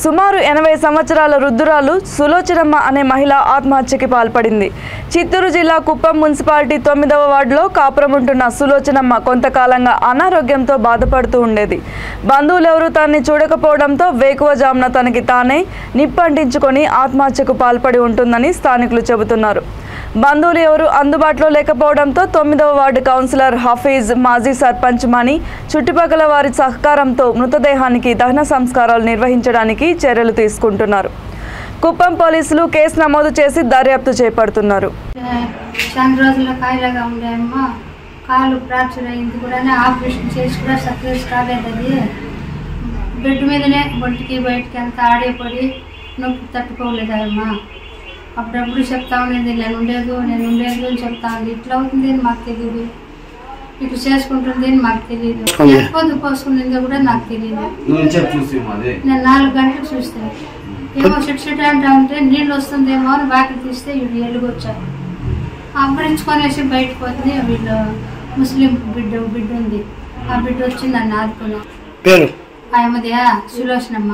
సుమారు 80 సంవత్సరాల వృద్ధురాలు సులోచనమ్మ అనే మహిళ ఆత్మహత్యకి పాల్పడింది. చిత్తూరు జిల్లా కుప్పం మున్సిపాలిటీ 9వ వార్డులో కాపురం ఉంటున్న సులోచనమ్మ కొంతకాలంగా అనారోగ్యంతో బాధపడుతూ ఉండేది. బంధువులెవరూ తనని చూడకపోవడంతో వేకువజామున తనకి తానే నిప్పంటించుకొని ఆత్మహత్యకు పాల్పడి ఉంటుందని స్థానికులు చెబుతున్నారు. బంధువులు ఎవరు అందుబాటులో లేకపోవడంతో 9వ వార్డు కౌన్సిలర్ హఫీజ్, మాజీ సర్పంచ్ మణి, చుట్టుపక్కల వారి సహకారంతో మృతదేహానికి దహన సంస్కారాలు నిర్వహించడానికి చర్యలు తీసుకుంటున్నారు. కుప్పం పోలీసులు కేసు నమోదు చేసి దర్యాప్తు చేపడుతున్నారు. చాలా రోజుల కాయలాగా ఉండేమ్మా, కాలు ఫ్రాక్చర్ అయింది కూడా, ఆపరేషన్ చేసి కూడా సక్సెస్ కాలేదు. అది బెడ్ మీదనే ఒంటికి బయటికి అంతా ఆడేపడి నొప్పి తట్టుకోలేదమ్మా. అప్పుడప్పుడు చెప్తా ఉండేది, నేను ఉండేది అని చెప్తా ఉంది. ఇట్లా అవుతుంది అని మాకు తెలియదు, ఇట్లా చేసుకుంటుంది అని మాకు తెలియదు, పొద్దు పోసుకునేది కూడా నాకు తెలియదు. నేను 4 గంటలకు చూస్తాను, ఏమో చెట్టు అంటా ఉంటే నీళ్ళు వస్తుందేమో అని బాకి తీస్తే వీళ్ళు ఎలుగొచ్చారు. అప్పరించుకొనేసి బయటకు పోతుంది. వీళ్ళు ముస్లిం బిడ్డ ఉంది, ఆ బిడ్డ వచ్చి నన్ను ఆదుకున్నాను. ఆమెదే సులోచనమ్మ.